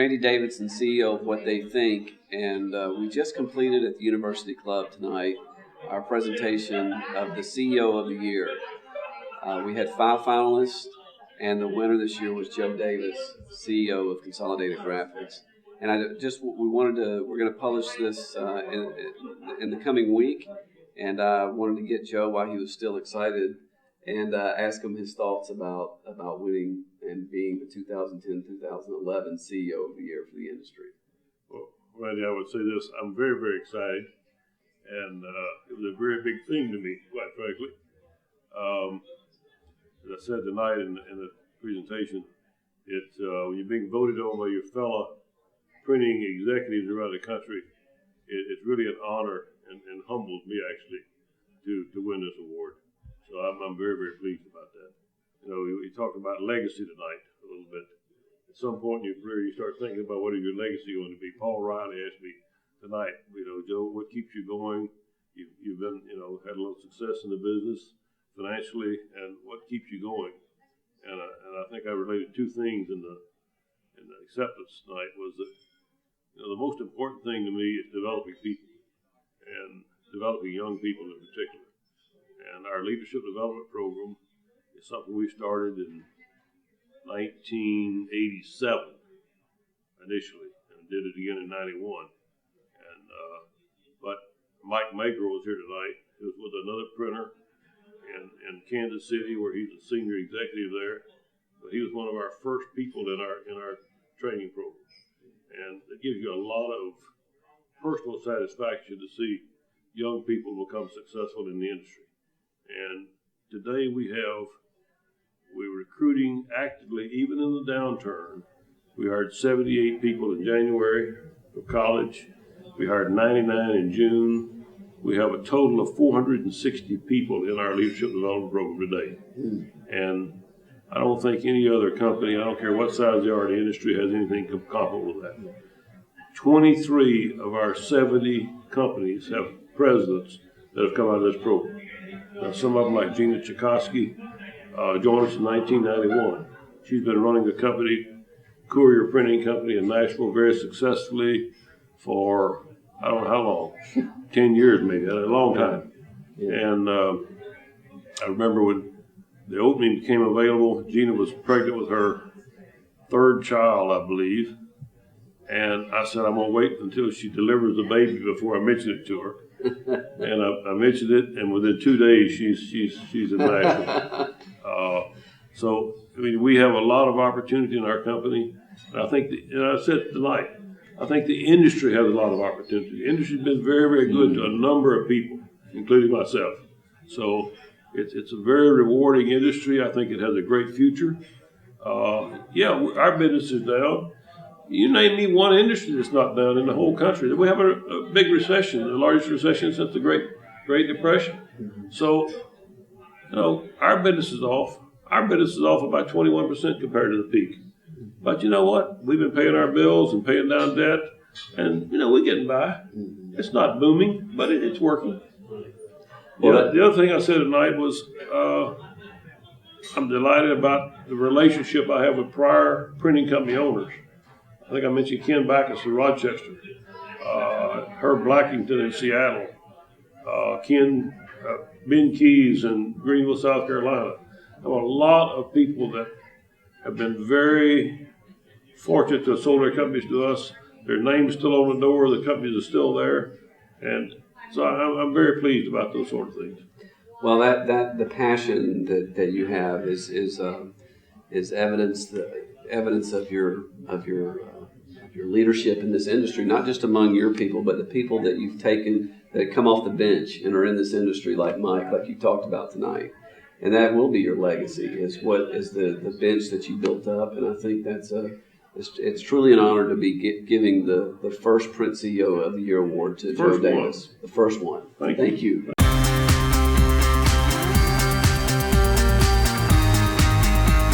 Randy Davidson, CEO of What They Think, and we just completed at the University Club tonight our presentation of the CEO of the Year. We had 5 finalists, and the winner this year was Joe Davis, CEO of Consolidated Graphics. And we're going to publish this in the coming week, and I wanted to get Joe while he was still excited and ask him his thoughts about winning and being the 2010-2011 CEO of the Year for the industry. Well, Randy, I would say this: I'm very, very excited, and it was a very big thing to me, quite frankly. As I said tonight in the presentation, it's when you're being voted on by your fellow printing executives around the country, it's really an honor and humbles me actually to win this award. So I'm very, very pleased about that. You know, we talked about legacy tonight a little bit. At some point in your career, you start thinking about what is your legacy going to be. Paul Riley asked me tonight, Joe, what keeps you going? You've been, had a little success in the business financially, and what keeps you going? And I think I related 2 things in the acceptance tonight was that, the most important thing to me is developing people, and developing young people in particular. And our leadership development program is something we started in 1987 initially, and did it again in 91. And but Mike Magro was here tonight. He was with another printer in Kansas City, where he's a senior executive there. But he was one of our first people in our training program, and it gives you a lot of personal satisfaction to see young people become successful in the industry. And today we're recruiting actively, even in the downturn. We hired 78 people in January from college. We hired 99 in June. We have a total of 460 people in our leadership development program today. And I don't think any other company, I don't care what size they are in the industry, has anything comparable to that. 23 of our 70 companies have presidents that have come out of this program. Now, some of them, like Gina Chakosky, joined us in 1991. She's been running the company, Courier Printing Company in Nashville, very successfully for, I don't know how long, 10 years maybe, a long time. And I remember when the opening became available, Gina was pregnant with her 3rd child, I believe. And I said, I'm going to wait until she delivers the baby before I mention it to her. And I mentioned it, and within 2 days, she's in Nashville. So, we have a lot of opportunity in our company. And I think, and I said tonight, I think the industry has a lot of opportunity. The industry's been very, very good to a number of people, including myself. So, it's a very rewarding industry. I think it has a great future. Our business is down. You name me one industry that's not down in the whole country. We have a big recession, the largest recession since the Great Depression. So, our business is off. Our business is off about 21% compared to the peak. But you know what? We've been paying our bills and paying down debt, and we're getting by. It's not booming, but it's working. Well, the other thing I said tonight was I'm delighted about the relationship I have with prior printing company owners. I think I mentioned Ken Backus of Rochester, Herb Blackington in Seattle, Ben Keys in Greenville, South Carolina. I have a lot of people that have been very fortunate to have sold their companies to us. Their name's still on the door, the companies are still there, and so I'm very pleased about those sort of things. Well, that the passion that you have is evidence of your leadership in this industry, not just among your people, but the people that you've taken that come off the bench and are in this industry, like Mike, like you talked about tonight. And that will be your legacy, is the bench that you built up. And I think it's truly an honor to be giving the first Print CEO of the Year award to Joe Davis, the first one. Thank you.